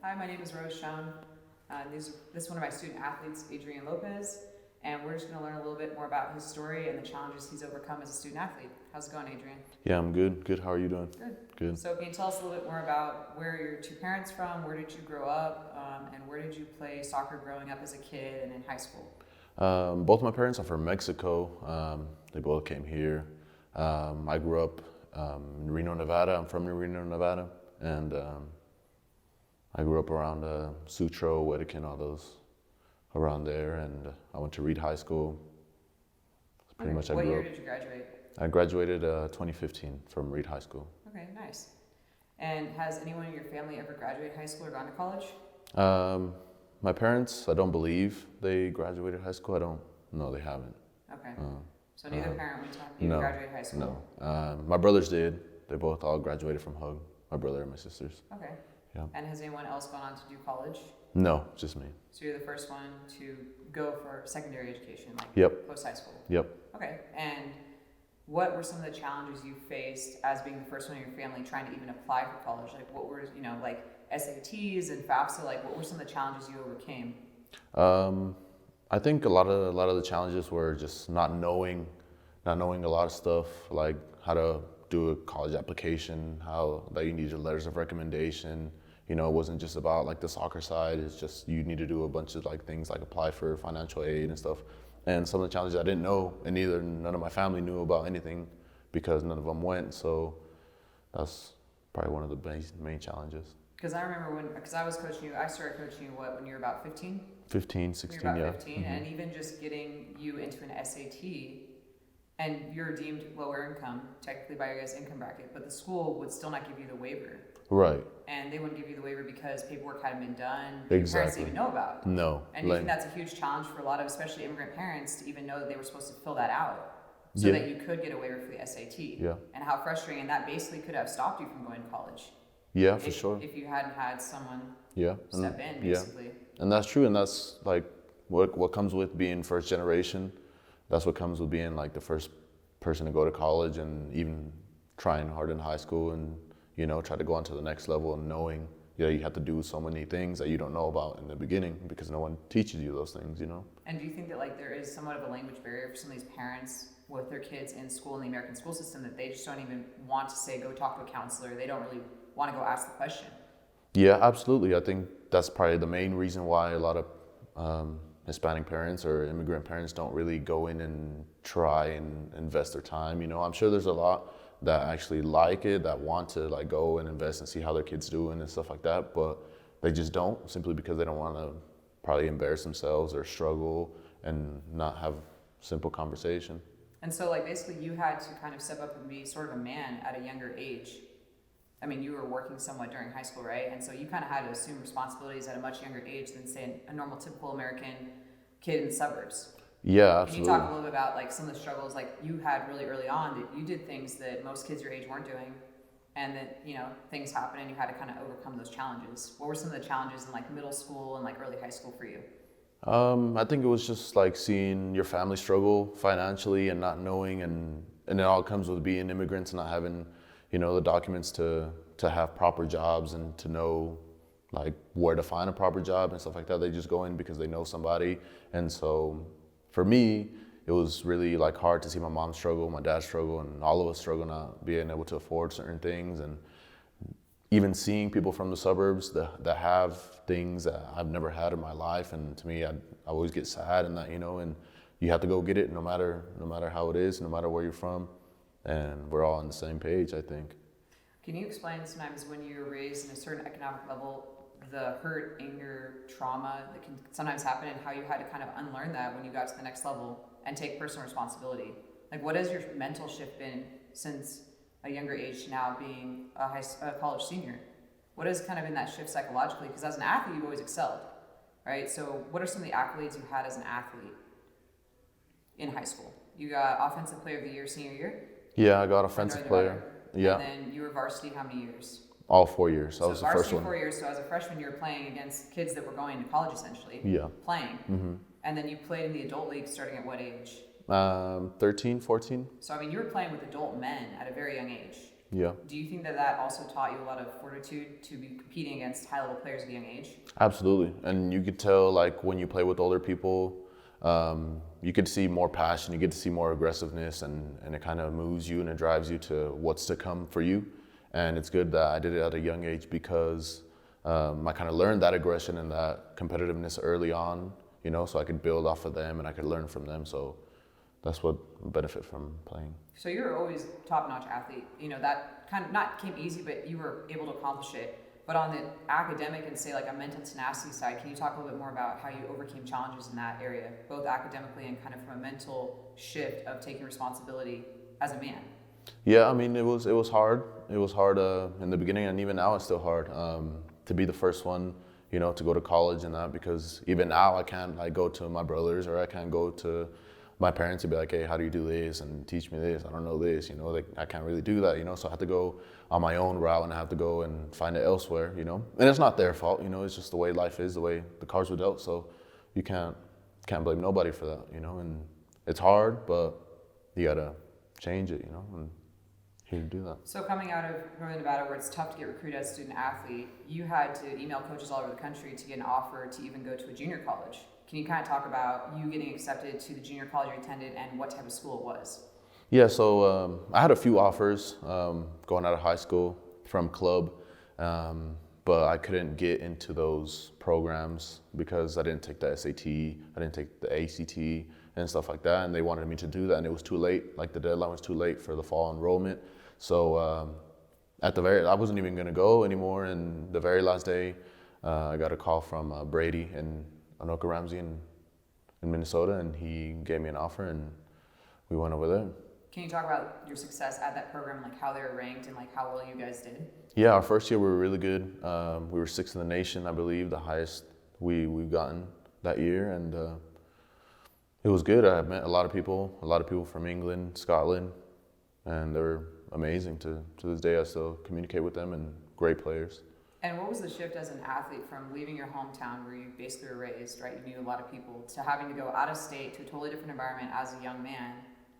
Hi, my name is Shoen. This is one of my student athletes, Adrian Lopez, and we're just going to learn a little bit more about his story and the challenges he's overcome as a student athlete. How's it going, Adrian? Yeah, I'm good. Good. How are you doing? Good. Good. So can you tell us a little bit more about where your two parents from, where did you grow up, and where did you play soccer growing up as a kid and in high school? Both my parents are from Mexico. They both came here. I grew up in Reno, Nevada. I'm from Reno, Nevada, and I grew up around Sutro, Wedekin, all those around there, and I went to Reed High School. That's pretty much I What grew year up. did you graduate? I graduated 2015 from Reed High School. Okay, nice. And has anyone in your family ever graduated high school or gone to college? My parents, I don't believe they graduated high school. I don't. No, they haven't. Okay. So neither parent went to even No, graduate high school? No. My brothers did. They both all graduated from Hug. My brother and my sisters. Okay. Yeah. And has anyone else gone on to do college? No, just me. So you're the first one to go for secondary education, like Yep. post high school? Yep. Okay. And what were some of the challenges you faced as being the first one in your family trying to even apply for college? Like what were, like SATs and FAFSA, like what were some of the challenges you overcame? I think a lot of the challenges were just not knowing a lot of stuff, like how to do a college application, how that you needed letters of recommendation. It wasn't just about like the soccer side. It's just you need to do a bunch of like things like apply for financial aid and stuff. And some of the challenges I didn't know, and none of my family knew about anything because none of them went. So that's probably one of the main challenges. Because I remember because I was coaching you, I started coaching you when you were about 15? 15, 16, You're about yeah. 15, and even just getting you into an SAT, and you're deemed lower income, technically by your guys' income bracket, but the school would still not give you the waiver. Right. And they wouldn't give you the waiver because paperwork hadn't been done. Exactly. Your parents didn't even know about. No. And you think that's a huge challenge for a lot of, especially immigrant parents, to even know that they were supposed to fill that out so Yeah. that you could get a waiver for the SAT. Yeah. And how frustrating, and that basically could have stopped you from going to college. Yeah, for sure. If you hadn't had someone Yeah. step in, basically. Yeah. And that's true, and that's like what comes with being first generation. That's what comes with being like the first person to go to college and even trying hard in high school and try to go on to the next level and knowing you have to do so many things that you don't know about in the beginning because no one teaches you those things. And do you think that like there is somewhat of a language barrier for some of these parents with their kids in school in the American school system that they just don't even want to say go talk to a counselor? They don't really want to go ask the question. Yeah, absolutely. I think that's probably the main reason why a lot of Hispanic parents or immigrant parents don't really go in and try and invest their time. I'm sure there's a lot that actually like it, that want to like go and invest and see how their kids doing and stuff like that, but they just don't, simply because they don't want to probably embarrass themselves or struggle and not have simple conversation. And so like basically you had to kind of step up and be sort of a man at a younger age. I mean, you were working somewhat during high school, right? And so you kind of had to assume responsibilities at a much younger age than, say, a normal, typical American kid in the suburbs. Yeah, absolutely. Can you talk a little bit about like some of the struggles like you had really early on, that you did things that most kids your age weren't doing, and that things happened and you had to kind of overcome those challenges? What were some of the challenges in like middle school and like early high school for you? I think it was just like seeing your family struggle financially and not knowing, and it all comes with being immigrants and not having the documents to have proper jobs and to know like where to find a proper job and stuff like that. They just go in because they know somebody. And so for me, it was really like hard to see my mom struggle, my dad struggle, and all of us struggle not being able to afford certain things. And even seeing people from the suburbs that have things that I've never had in my life. And to me, I always get sad in that, and you have to go get it no matter how it is, no matter where you're from. And we're all on the same page, I think. Can you explain sometimes when you're raised in a certain economic level, the hurt, anger, trauma that can sometimes happen, and how you had to kind of unlearn that when you got to the next level and take personal responsibility? Like what has your mental shift been since a younger age to now being a college senior? What has kind of been that shift psychologically? Because as an athlete, you've always excelled, right? So what are some of the accolades you had as an athlete in high school? You got Offensive Player of the Year senior year? Yeah, I got offensive player. Yeah. And then you were varsity how many years? All 4 years. So I was the first one. 4 years. So as a freshman, you were playing against kids that were going to college essentially. Yeah. Playing. Mm-hmm. And then you played in the adult league starting at what age? 13, 14. So I mean, you were playing with adult men at a very young age. Yeah, Do you think that that also taught you a lot of fortitude to be competing against high-level players at a young age? absolutely. And you could tell, like, when you play with older people, you could see more passion, you get to see more aggressiveness, and it kind of moves you and it drives you to what's to come for you. And it's good that I did it at a young age because I kind of learned that aggression and that competitiveness early on, you know, so I could build off of them and I could learn from them. So that's what benefit from playing. So you were always top-notch athlete. You know, that kind of not came easy, but you were able to accomplish it. But on the academic and say like a mental tenacity side, can you talk a little bit more about how you overcame challenges in that area, both academically and kind of from a mental shift of taking responsibility as a man? Yeah, I mean, it was hard. It was hard in the beginning, and even now it's still hard to be the first one, you know, to go to college and that, because even now I can't like go to my brothers or I can't go to my parents and be like, hey, how do you do this and teach me this? I don't know this, you know, like I can't really do that, you know, so I have to go on my own route and I have to go and find it elsewhere, you know, and it's not their fault, you know, it's just the way life is, the way the cards were dealt, so you can't blame nobody for that, you know, and it's hard, but you gotta change it, you know, and here to do that. So coming out of Northern Nevada, where it's tough to get recruited as a student athlete, you had to email coaches all over the country to get an offer to even go to a junior college. Can you kind of talk about you getting accepted to the junior college you attended and what type of school it was? Yeah, so I had a few offers going out of high school from club, but I couldn't get into those programs because I didn't take the SAT, I didn't take the ACT and stuff like that, and they wanted me to do that, and it was too late. Like the deadline was too late for the fall enrollment. So I wasn't even gonna go anymore, and the very last day, I got a call from Brady and Anoka Ramsey in Minnesota, and he gave me an offer, and we went over there. Can you talk about your success at that program, like how they were ranked and like how well you guys did? Yeah, our first year we were really good. We were 6th in the nation, I believe, the highest we've gotten that year, and it was good. I met a lot of people from England, Scotland, and they're amazing. To this day, I still communicate with them, and great players. And what was the shift as an athlete from leaving your hometown where you basically were raised, right? You knew a lot of people, to having to go out of state to a totally different environment as a young man,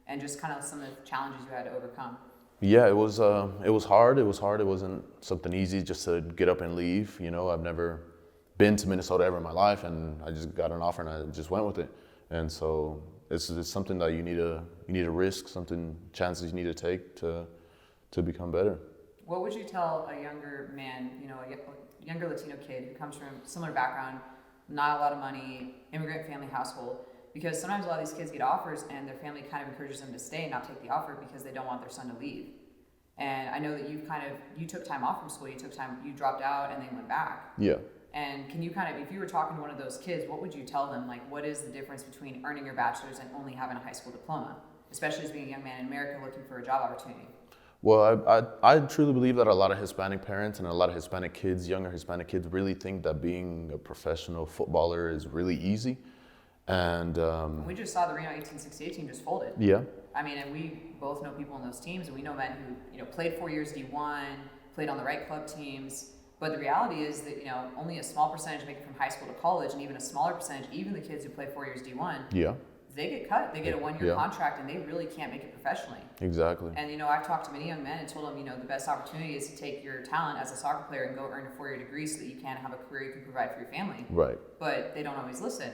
and just kind of some of the challenges you had to overcome? Yeah, it was hard. It was hard. It wasn't something easy just to get up and leave. You know, I've never been to Minnesota ever in my life, and I just got an offer and I just went with it. And so it's something that you need to risk, chances you need to take to become better. What would you tell a younger man, you know, a younger Latino kid who comes from a similar background, not a lot of money, immigrant family household? Because sometimes a lot of these kids get offers and their family kind of encourages them to stay and not take the offer because they don't want their son to leave. And I know that you took time off from school, you dropped out and then went back. Yeah. And can you kind of, if you were talking to one of those kids, what would you tell them? Like, what is the difference between earning your bachelor's and only having a high school diploma, especially as being a young man in America looking for a job opportunity? Well, I truly believe that a lot of Hispanic parents and a lot of Hispanic kids, younger Hispanic kids, really think that being a professional footballer is really easy. And we just saw the Reno 1868 team just folded. Yeah. I mean, and we both know people in those teams, and we know men who, you know, played 4 years D1, played on the right club teams. But the reality is that, you know, only a small percentage make it from high school to college, and even a smaller percentage, even the kids who play 4 years D1, Yeah. they get cut. They get a 1-year Yeah. contract, and they really can't make it professionally. Exactly. And, you know, I've talked to many young men and told them, you know, the best opportunity is to take your talent as a soccer player and go earn a 4-year degree so that you can have a career you can provide for your family. Right. But they don't always listen.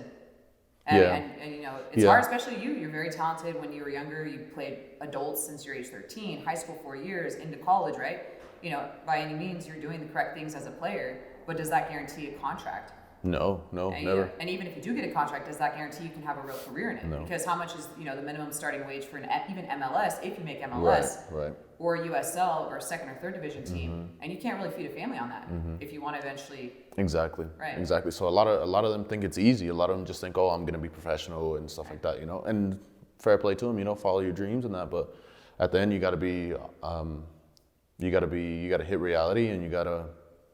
And, Yeah. and you know, it's Yeah. hard, especially you. You're very talented when you were younger. You played adults since your age 13, high school 4 years, into college, right? You know, by any means, you're doing the correct things as a player, but does that guarantee a contract? No, never. And even if you do get a contract, does that guarantee you can have a real career in it? No. Because how much is, you know, the minimum starting wage for even MLS, if you make MLS, Right. or USL or a second or third division team, and you can't really feed a family on that if you want to eventually. Exactly. Right. Exactly. So a lot of them think it's easy. A lot of them just think, oh, I'm gonna be professional and stuff like that, you know. And fair play to them, you know, follow your dreams and that. But at the end, you gotta hit reality, and you gotta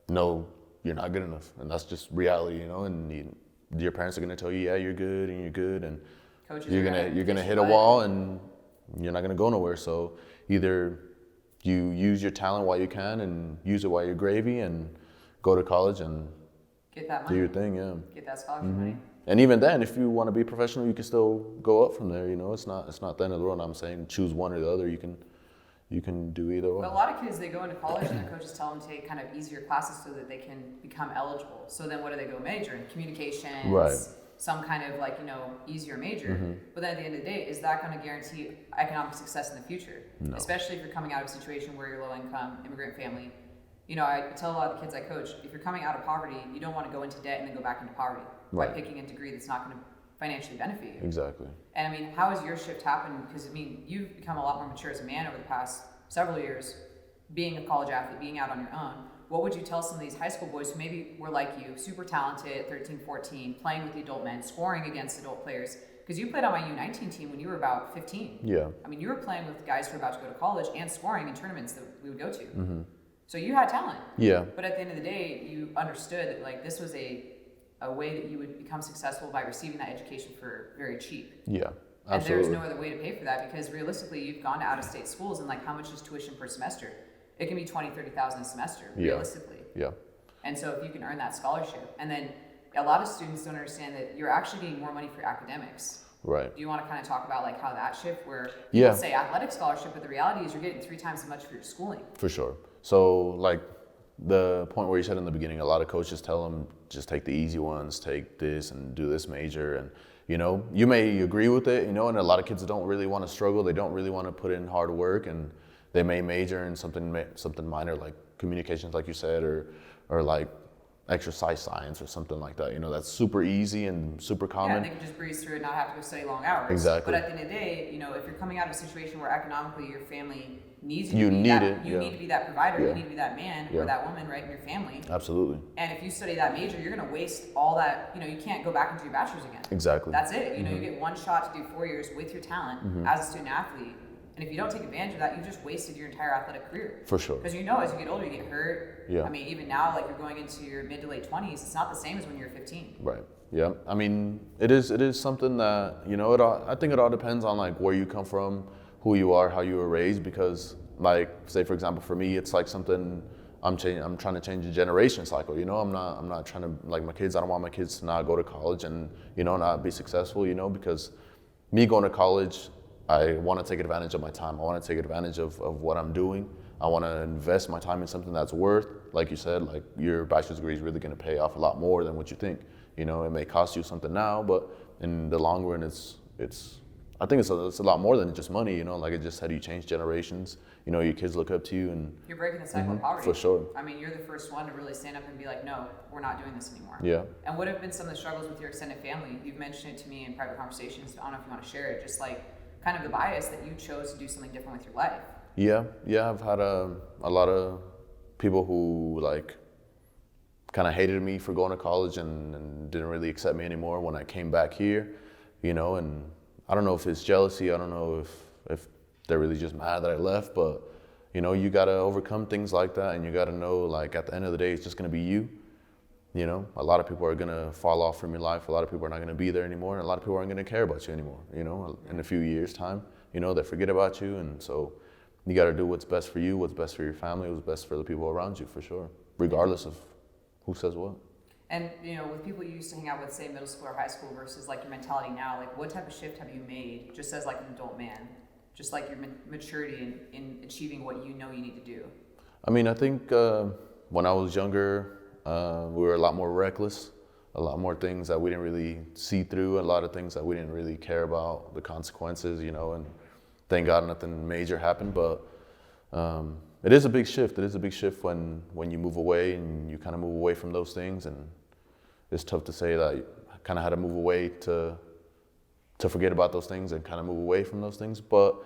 know you're not good enough, and that's just reality, you know. And your parents are gonna tell you, yeah, you're good, and Coaches you're gonna hit a wall, and you're not gonna go nowhere. So either you use your talent while you can, and use it while you're gravy, and go to college and get that do money, your thing, yeah. get that scholarship money. And even then, if you want to be professional, you can still go up from there. You know, it's not the end of the world. I'm saying choose one or the other. You you can do either way. But a lot of kids, they go into college and their coaches tell them to take kind of easier classes so that they can become eligible. So then what do they go major in? Communications, Right. some kind of like, easier major. But then at the end of the day, is that going to guarantee economic success in the future? No. Especially if you're coming out of a situation where you're low income, immigrant family. I tell a lot of the kids I coach, if you're coming out of poverty, you don't want to go into debt and then go back into poverty by Right. picking a degree that's not going to financially benefit you. Exactly. And I mean, how has your shift happened? Because you've become a lot more mature as a man over the past several years, being a college athlete, being out on your own. What would you tell some of these high school boys who maybe were like you, super talented at 13, 14, playing with the adult men, scoring against adult players? Because you played on my U19 team when you were about 15. Yeah. I mean, you were playing with guys who were about to go to college and scoring in tournaments that we would go to. Mm-hmm. So you had talent. Yeah. But at the end of the day, you understood that like this was a way that you would become successful by receiving that education for very cheap. Yeah. And Absolutely. there's no other way to pay for that because realistically, you've gone to out-of-state schools and like how much is tuition per semester? It can be $20,000, $30,000 a semester, realistically. Yeah. And so if you can earn that scholarship, and then a lot of students don't understand that you're actually getting more money for academics. Right. Do you want to kind of talk about like how that shift where Yeah. people say athletic scholarship, but the reality is you're getting 3 times as much for your schooling. For sure. So like the point where you said in the beginning, a lot of coaches tell them just take the easy ones, take this and do this major, and you may agree with it, and a lot of kids don't really want to struggle. They don't really want to put in hard work, and they may major in something minor like communications, like you said, or like exercise science or something like that. That's super easy and super common. Yeah, they can just breeze through it, not have to go study long hours. Exactly. But at the end of the day, if you're coming out of a situation where economically your family needs You to be need that, it, you yeah. need to be that provider, Yeah. you need to be that man Yeah. or that woman, right, in your family. Absolutely. And if you study that major, you're going to waste all that. You can't go back into your bachelor's again. Exactly. That's it. You get one shot to do 4 years with your talent as a student athlete. And if you don't take advantage of that, you've just wasted your entire athletic career. For sure. Because as you get older, you get hurt. Yeah. I mean, even now, like you're going into your mid to late 20s, it's not the same as when you're 15. Right. Yeah. I mean, it is something that I think it all depends on like where you come from, who you are, how you were raised. Because like, say for example, for me, it's like something I'm trying to change the generation cycle. I'm not trying to like my kids. I don't want my kids to not go to college and not be successful. Because me going to college, I want to take advantage of my time. I want to take advantage of what I'm doing. I want to invest my time in something that's worth, like you said, like your bachelor's degree is really going to pay off a lot more than what you think. It may cost you something now, but in the long run, I think it's a lot more than just money. Like I just said, you change generations. Your kids look up to you, and You're breaking the cycle of poverty. for sure. I mean, you're the first one to really stand up and be like, no, we're not doing this anymore. Yeah. And what have been some of the struggles with your extended family? You've mentioned it to me in private conversations. I don't know if you want to share it. Just like kind of the bias that you chose to do something different with your life. Yeah. I've had a lot of people who like kind of hated me for going to college and didn't really accept me anymore when I came back here, and I don't know if it's jealousy. I don't know if they're really just mad that I left, but you got to overcome things like that, and you got to know like at the end of the day, it's just going to be you. A lot of people are going to fall off from your life. A lot of people are not going to be there anymore, and a lot of people aren't going to care about you anymore. In a few years' time, they forget about you, and so you got to do what's best for you, what's best for your family, what's best for the people around you, for sure, regardless of who says what. And with people you used to hang out with, say middle school or high school, versus like your mentality now, like what type of shift have you made, just as like an adult man, just like your maturity in achieving what you need to do? I mean, I think when I was younger, we were a lot more reckless, a lot more things that we didn't really see through, a lot of things that we didn't really care about the consequences, and thank God nothing major happened. But it is a big shift. It is a big shift when you move away and you kind of move away from those things, and it's tough to say that I kind of had to move away to forget about those things and kind of move away from those things. But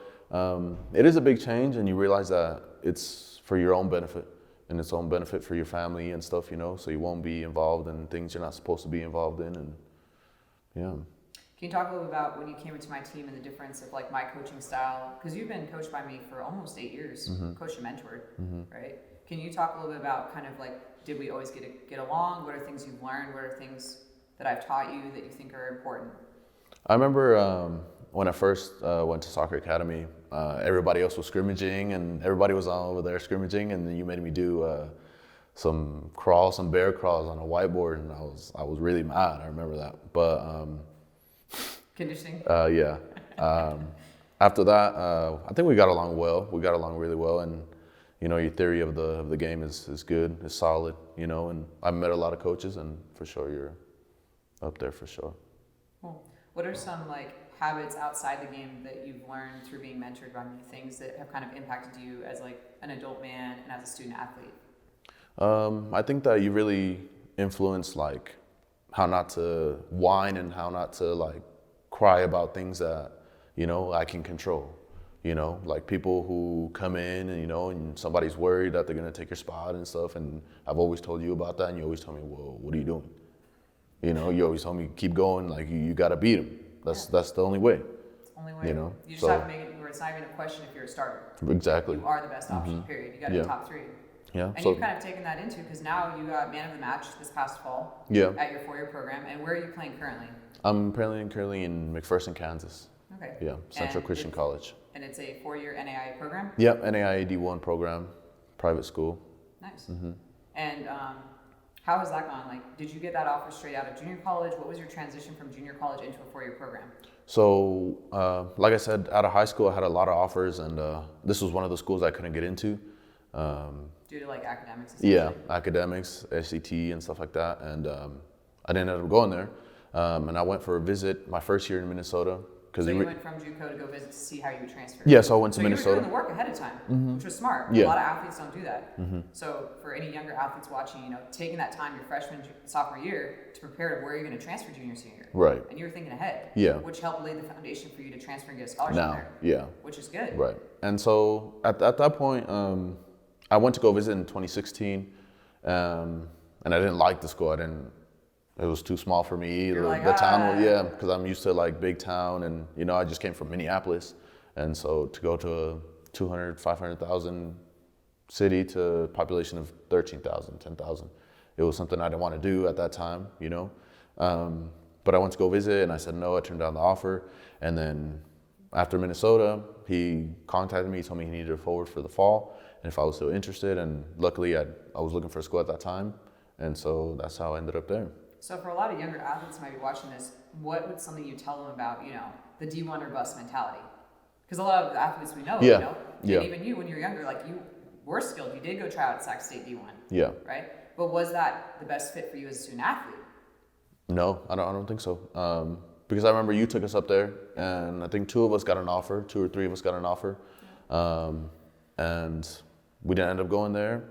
it is a big change, and you realize that it's for your own benefit and its own benefit for your family and stuff, so you won't be involved in things you're not supposed to be involved in, and yeah. Can you talk a little about when you came into my team and the difference of like my coaching style? Because you've been coached by me for almost 8 years, coached and mentored, right? Can you talk a little bit about kind of like, did we always get along? What are things you've learned? What are things that I've taught you that you think are important? I remember when I first went to soccer academy, everybody else was scrimmaging, and everybody was all over there scrimmaging, and then you made me do some bear crawls on a whiteboard, and I was really mad. I remember that, but conditioning. Yeah. after that, I think we got along well. We got along really well, and you know, your theory of the game is good, is solid. You know, and I've met a lot of coaches, and for sure you're up there for sure. Cool. What are some like habits outside the game that you've learned through being mentored by me? Things that have kind of impacted you as like an adult man and as a student athlete? I think that you really influence like how not to whine and how not to like cry about things that, you know, I can control. You know, like people who come in and, you know, and somebody's worried that they're going to take your spot and stuff. And I've always told you about that. And you always tell me, well, what are you doing? You know, you always told me, keep going. Like, you got to beat him. That's the only way. It's the only way. You know, you just have to make it where it's not even a question if you're a starter. Exactly. You are the best option, period. You got to be top 3. Yeah. And you've kind of taken that into, because now you got man of the match this past fall. Yeah. At your 4-year program. And where are you playing currently? I'm currently in McPherson, Kansas. Okay. Yeah, Central Christian College. And it's a 4-year NAIA program? Yep, NAIA D1 program, private school. Nice. And how has that gone? Like, did you get that offer straight out of junior college? What was your transition from junior college into a 4-year program? So, like I said, out of high school, I had a lot of offers, and this was one of the schools I couldn't get into. Due to like academics? Yeah, academics, SAT, and stuff like that. And I didn't end up going there. And I went for a visit my first year in Minnesota. So you went from JUCO to go visit to see how you would transfer? Yeah, so I went to Minnesota. You were doing the work ahead of time, which was smart. Yeah. A lot of athletes don't do that. So for any younger athletes watching, you know, taking that time your freshman, sophomore year to prepare to where you're going to transfer junior, senior year. Right. And you were thinking ahead. Yeah. Which helped lay the foundation for you to transfer and get a scholarship Now, there. yeah. Which is good. Right. And so at that point, I went to go visit in 2016, and I didn't like the school. It was too small for me. The town, yeah, because I'm used to like big town, and you know, I just came from Minneapolis, and so to go to a 200, 500,000 city to a population of 13,000, 10,000, it was something I didn't want to do at that time, you know. But I went to go visit, and I said no. I turned down the offer, and then after Minnesota, he contacted me. He told me he needed a forward for the fall, and if I was still interested. And luckily, I was looking for a school at that time, and so that's how I ended up there. So for a lot of younger athletes who might be watching this, what would something you tell them about, you know, the D1 or bust mentality? Because a lot of the athletes we know, you know, and even you when you're younger, like you were skilled. You did go try out at Sac State D1. Yeah. Right? But was that the best fit for you as a student athlete? No, I don't think so. Because I remember you took us up there, and I think 2 of us got an offer, 2 or 3 of us got an offer, and we didn't end up going there.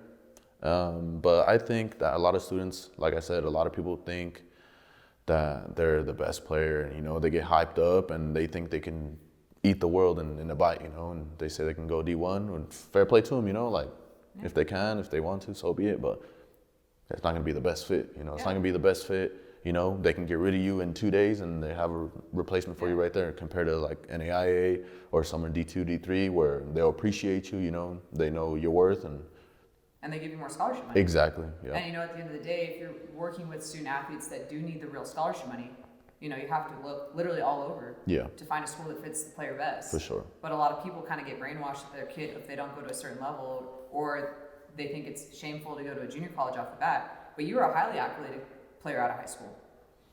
But I think that a lot of students, like I said, a lot of people think that they're the best player, and you know, they get hyped up and they think they can eat the world in a bite, you know, and they say they can go D1, and fair play to them, you know, like if they can, if they want to, so be it. But it's not gonna be the best fit, you know. It's not gonna be the best fit. You know, they can get rid of you in 2 days and they have a replacement for you right there, compared to like NAIA or some in D2, D3, where they'll appreciate you, you know, they know your worth, and they give you more scholarship money. Exactly, yeah. And you know, at the end of the day, if you're working with student athletes that do need the real scholarship money, you know, you have to look literally all over to find a school that fits the player best. For sure. But a lot of people kind of get brainwashed with their kid if they don't go to a certain level, or they think it's shameful to go to a junior college off the bat. But you were a highly accoladed player out of high school.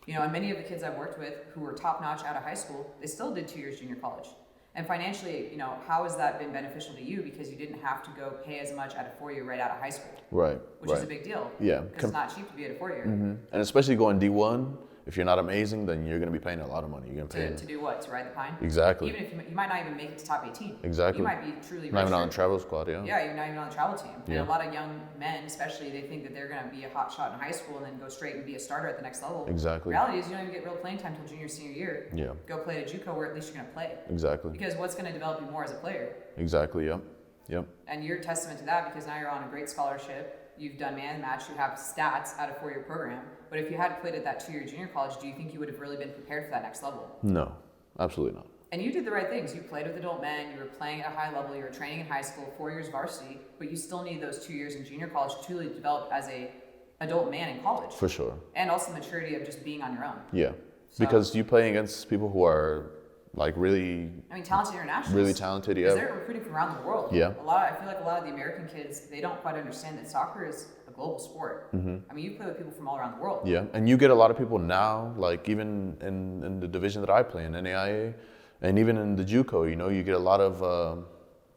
You know, and many of the kids I've worked with who were top-notch out of high school, they still did 2 years junior college. And financially, you know, how has that been beneficial to you, because you didn't have to go pay as much at a 4-year right out of high school? Right. Which is a big deal. Yeah. Because it's not cheap to be at a 4-year. And especially going D1, if you're not amazing, then you're going to be paying a lot of money. You're going to pay to do what? To ride the pine? Exactly. Even if you might not even make it to top 18. Exactly. You might be truly not even on the travel squad, yeah. Yeah, you're not even on the travel team. And a lot of young men, especially, they think that they're going to be a hot shot in high school and then go straight and be a starter at the next level. Exactly. Reality is you don't even get real playing time until junior, senior year. Yeah. Go play at a JUCO where at least you're going to play. Exactly. Because what's going to develop you more as a player? Exactly, yep. Yep. And you're a testament to that, because now you're on a great scholarship. You've done man match, you have stats out of 4-year program. But if you had played at that 2-year junior college, do you think you would have really been prepared for that next level? No, absolutely not. And you did the right things. You played with adult men, you were playing at a high level, you were training in high school, 4 years varsity, but you still need those 2 years in junior college to truly develop as a adult man in college. For sure. And also maturity of just being on your own. Yeah, because you play against people who are like really, talented internationals. really talented, yeah. Because they're recruiting from around the world. Yeah. I feel like a lot of the American kids, they don't quite understand that soccer is a global sport. I mean, you play with people from all around the world. Yeah, and you get a lot of people now, like even in the division that I play in, NAIA, And even in the JUCO, you know, you get a lot of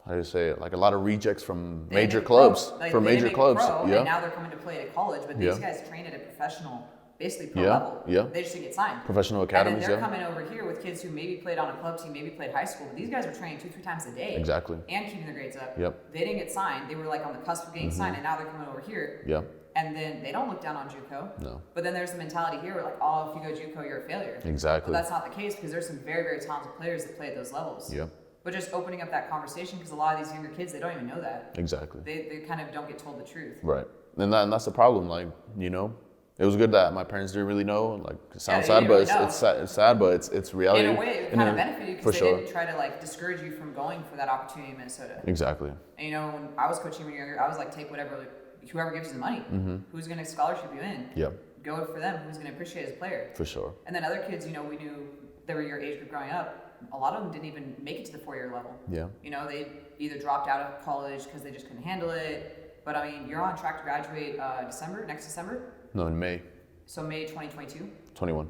how do you say it? Like a lot of rejects from major clubs. From major clubs, yeah. And now they're coming to play at college, but these guys train at a professional, basically pro level. Yeah. They just didn't get signed. Professional academies. And then they're coming over here with kids who maybe played on a club team, maybe played high school. But these guys are training 2-3 times a day. Exactly. And keeping their grades up. Yep. They didn't get signed. They were like on the cusp of getting signed, and now they're coming over here. Yep. And then they don't look down on JUCO. No. But then there's the mentality here where like, oh, if you go JUCO, you're a failure. Exactly. But that's not the case because there's some very, very talented players that play at those levels. Yep. But just opening up that conversation because a lot of these younger kids, they don't even know that. Exactly. They kind of don't get told the truth. Right. And that's the problem. Like, you know, it was good that my parents didn't really know. Like, it sounds sad, but it's sad, but it's reality. In a way, it kind of benefited you because they didn't try to like discourage you from going for that opportunity in Minnesota. Exactly. And you know, when I was coaching when you were younger, I was like, take whoever gives you the money. Who's going to scholarship you in? Yeah. Go for them. Who's going to appreciate as a player? For sure. And then other kids, you know, we knew they were your age group growing up. A lot of them didn't even make it to the 4-year level. Yeah. You know, they either dropped out of college because they just couldn't handle it. But I mean, you're on track to graduate next December? No, in May. So May 2022? 21.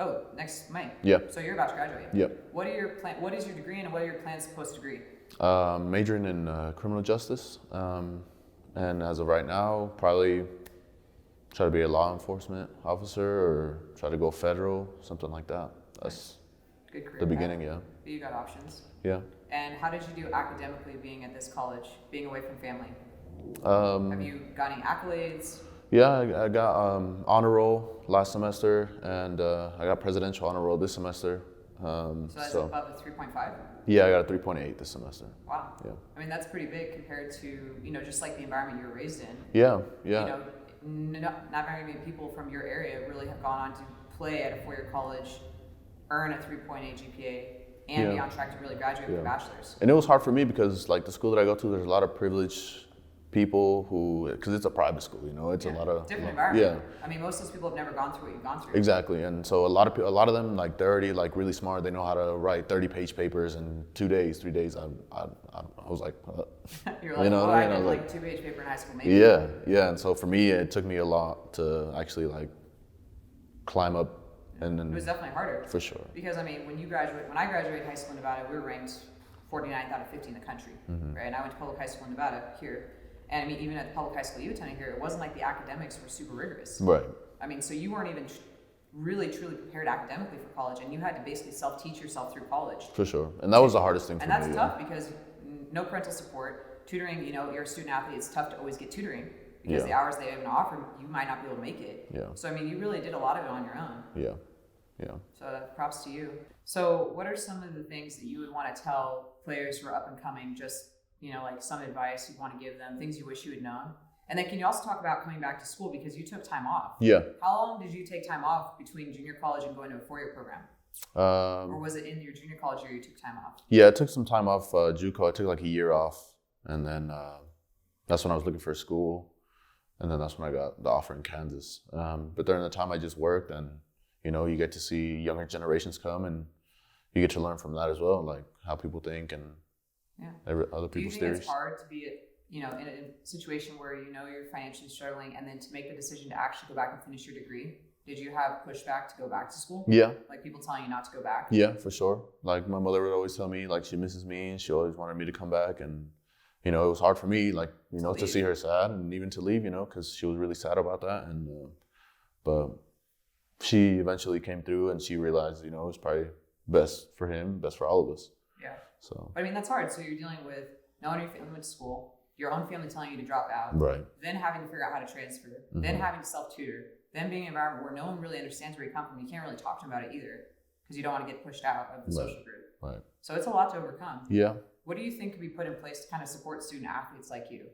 Oh, next May. Yeah. So you're about to graduate. Yep. What is your degree and what are your plans post degree? Majoring in criminal justice. And as of right now, probably try to be a law enforcement officer or try to go federal, something like that. That's good career the beginning, path. But you got options. Yeah. And how did you do academically being at this college, being away from family? Have you got any accolades? Yeah, I got honor roll last semester, and I got presidential honor roll this semester. So that's above a 3.5? Yeah, I got a 3.8 this semester. Wow. Yeah. I mean, that's pretty big compared to, you know, just like the environment you were raised in. Yeah. You know, not very many people from your area really have gone on to play at a 4-year college, earn a 3.8 GPA, and be on track to really graduate with a bachelor's. And it was hard for me because, like, the school that I go to, there's a lot of privileged people who, because it's a private school, you know, it's a lot of different environment. Yeah. I mean, most of those people have never gone through what you've gone through. Exactly, and so a lot of them, like, they're already like really smart. They know how to write 30-page papers in 2 days, 3 days. I was like, You're like, you know, I did like a 2-page paper in high school, maybe. Yeah, and so for me, it took me a lot to actually like climb up, and then it was definitely harder. For sure. Because I mean, when I graduated high school in Nevada, we were ranked 49th out of 50 in the country, right? And I went to public high school in Nevada here. And I mean, even at the public high school you attended here, it wasn't like the academics were super rigorous. Right. I mean, so you weren't even really truly prepared academically for college, and you had to basically self-teach yourself through college. For sure. And that was the hardest thing for me. And that's tough because no parental support, tutoring, you know, you're a student athlete, it's tough to always get tutoring because the hours they even offer, you might not be able to make it. Yeah. So, I mean, you really did a lot of it on your own. Yeah. So props to you. So what are some of the things that you would want to tell players who are up and coming, just, you know, like some advice you want to give them, things you wish you had known? And then can you also talk about coming back to school because you took time off? Yeah. How long did you take time off between junior college and going to a 4-year program? Or was it in your junior college year you took time off? Yeah, I took some time off JUCO. I took like a year off, and then that's when I was looking for a school, and then that's when I got the offer in Kansas. But during the time I just worked, and you know, you get to see younger generations come, and you get to learn from that as well, like how people think and other people's theories. Do you think it's hard to be in a situation where you know you're financially struggling, and then to make the decision to actually go back and finish your degree? Did you have pushback to go back to school? Yeah. Like people telling you not to go back? Yeah, for sure. Like my mother would always tell me like she misses me and she always wanted me to come back, and you know, it was hard for me like, you know, to see her sad and even to leave, you know, because she was really sad about that. And but she eventually came through and she realized, you know, it was probably best for him, best for all of us. Yeah. So. But I mean, that's hard. So you're dealing with no one in your family went to school, your own family telling you to drop out, right? Then having to figure out how to transfer, then having to self-tutor, then being in an environment where no one really understands where you come from. You can't really talk to them about it either because you don't want to get pushed out of the social group. Right. So it's a lot to overcome. Yeah. What do you think could be put in place to kind of support student athletes like you?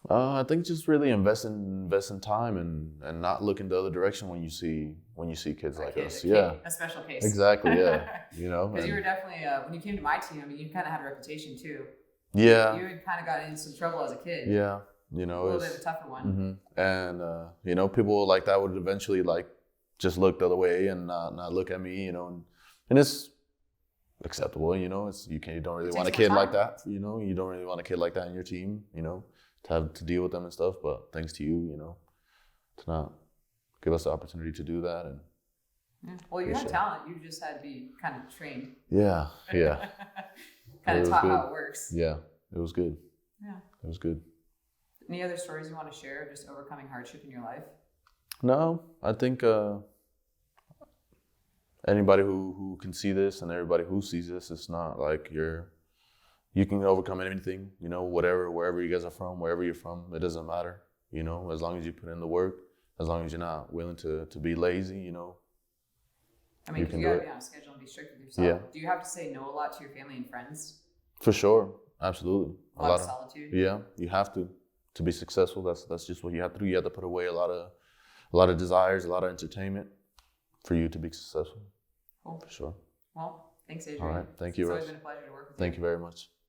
I think just really invest in time and not look in the other direction when you see kids like us. A special case. Exactly. Yeah. You know. Because you were definitely when you came to my team. I mean, you kind of had a reputation too. Yeah. You had kind of got into some trouble as a kid. Yeah. You know, a little bit of a tougher one. And you know, people like that would eventually like just look the other way and not look at me. You know, and it's acceptable. You know, you don't really want a kid like that. You know, you don't really want a kid like that in your team. You know, to have to deal with them and stuff. But thanks to you, you know, to not give us the opportunity to do that, and Yeah. Well, you had talent. You just had to be kind of trained. Yeah. Kind It of was taught good. how it works. Yeah, it was good. Yeah. It was good. Any other stories you want to share, just overcoming hardship in your life? No, I think anybody who can see this and everybody who sees this, it's not like you can overcome anything, you know, wherever you guys are from, wherever you're from, it doesn't matter, you know, as long as you put in the work, as long as you're not willing to be lazy, you know. I mean, you gotta be on a schedule and be strict with yourself. Yeah. Do you have to say no a lot to your family and friends? For sure, absolutely. A lot of solitude. Yeah, you have to be successful. That's just what you have to do. You have to put away a lot of desires, a lot of entertainment for you to be successful. Cool. For sure. Well, thanks, Adrian. All right, thank you, It's Russ. always been a pleasure to work with you. Thank you very much.